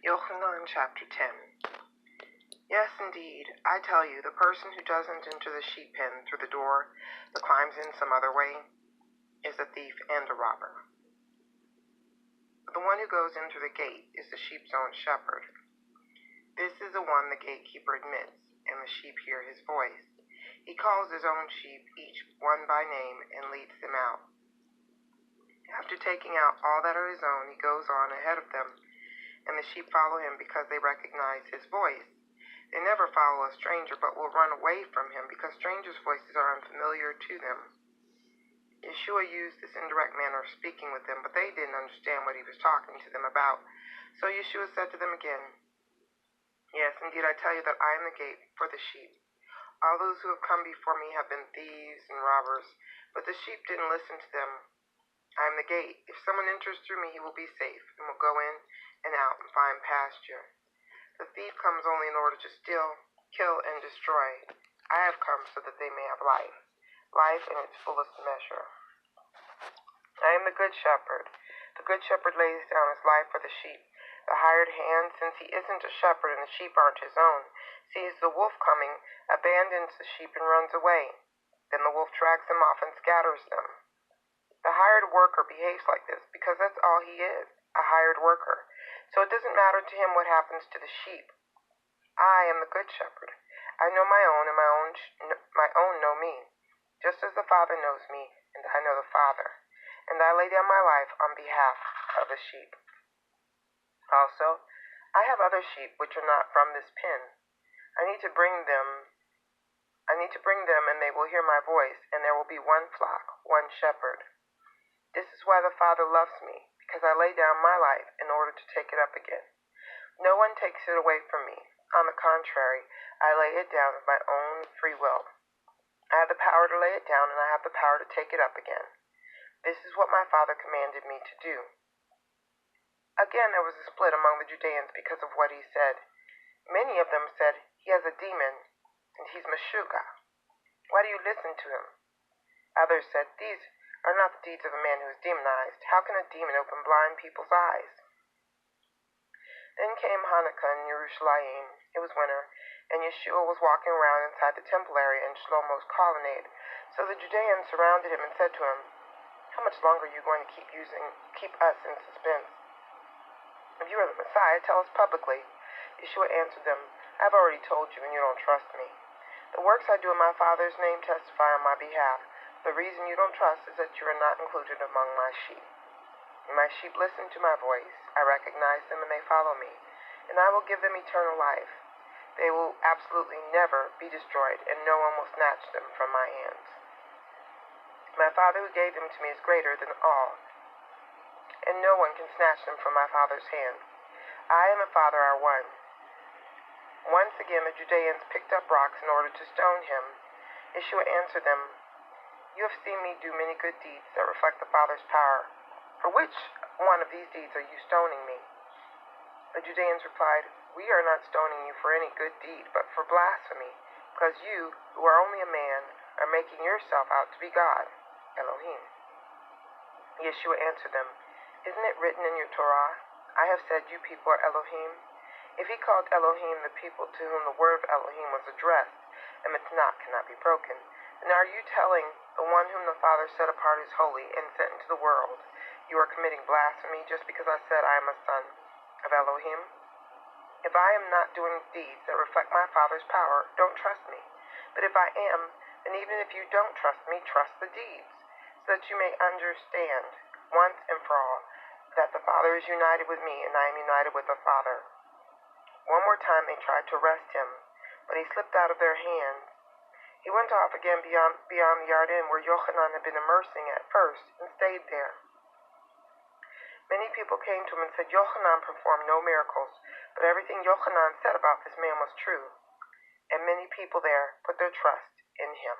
Yochanan chapter 10. Yes, indeed, I tell you, the person who doesn't enter the sheep pen through the door, but climbs in some other way, is a thief and a robber. But the one who goes in through the gate is the sheep's own shepherd. This is the one the gatekeeper admits, and the sheep hear his voice. He calls his own sheep, each one by name, and leads them out. After taking out all that are his own, he goes on ahead of them, and the sheep follow him because they recognize his voice. They never follow a stranger, but will run away from him because strangers' voices are unfamiliar to them. Yeshua used this indirect manner of speaking with them, but they didn't understand what he was talking to them about. So Yeshua said to them again, "Yes, indeed, I tell you that I am the gate for the sheep. All those who have come before me have been thieves and robbers, but the sheep didn't listen to them. I am the gate. If someone enters through me, he will be safe and will go in and out and find pasture. The thief comes only in order to steal, kill, and destroy. I have come so that they may have life in its fullest measure. I am the good shepherd. The good shepherd lays down his life for the sheep. The hired hand, since he isn't a shepherd and the sheep aren't his own, sees the wolf coming, abandons the sheep, and runs away. Then the wolf drags them off and scatters them. The hired worker behaves like this because that's all he is, a hired worker. So it doesn't matter to him what happens to the sheep. I am the good shepherd. I know my own, and my own know me, just as the Father knows me, and I know the Father. And I lay down my life on behalf of the sheep. Also, I have other sheep which are not from this pen. I need to bring them, and they will hear my voice, and there will be one flock, one shepherd. This is why the Father loves me, because I lay down my life in order to take it up again. No one takes it away from me. On the contrary, I lay it down of my own free will. I have the power to lay it down, and I have the power to take it up again. This is what my Father commanded me to do." Again there was a split among the Judeans because of what he said. Many of them said, "He has a demon, and he's Meshuggah. Why do you listen to him?" Others said, "These are not the deeds of a man who is demonized. How can a demon open blind people's eyes?" Then came Hanukkah in Jerusalem. It was winter, and Yeshua was walking around inside the temple area in Shlomo's colonnade. So the Judeans surrounded him and said to him, "How much longer are you going to keep us in suspense? If you are the Messiah, tell us publicly." Yeshua answered them, "I have already told you, and you don't trust me. The works I do in my Father's name testify on my behalf. The reason you don't trust is that you are not included among my sheep. My sheep listen to my voice. I recognize them and they follow me, and I will give them eternal life. They will absolutely never be destroyed, and no one will snatch them from my hands. My Father who gave them to me is greater than all, and no one can snatch them from my Father's hand. I and the Father are one." Once again the Judeans picked up rocks in order to stone him. Yeshua answered them, "You have seen me do many good deeds that reflect the Father's power. For which one of these deeds are you stoning me?" The Judeans replied, "We are not stoning you for any good deed, but for blasphemy, because you, who are only a man, are making yourself out to be God, Elohim." Yeshua answered them, "Isn't it written in your Torah, 'I have said you people are Elohim'? If he called Elohim the people to whom the word of Elohim was addressed, and Mitznah cannot be broken, then are you telling the one whom the Father set apart as holy and sent into the world, you are committing blasphemy just because I said I am a son of Elohim? If I am not doing deeds that reflect my Father's power, don't trust me. But if I am, then even if you don't trust me, trust the deeds, so that you may understand once and for all that the Father is united with me and I am united with the Father." One more time they tried to arrest him, but he slipped out of their hands. He went off again beyond the Yarden where Yochanan had been immersing at first and stayed there. Many people came to him and said, "Yochanan performed no miracles, but everything Yochanan said about this man was true." And many people there put their trust in him.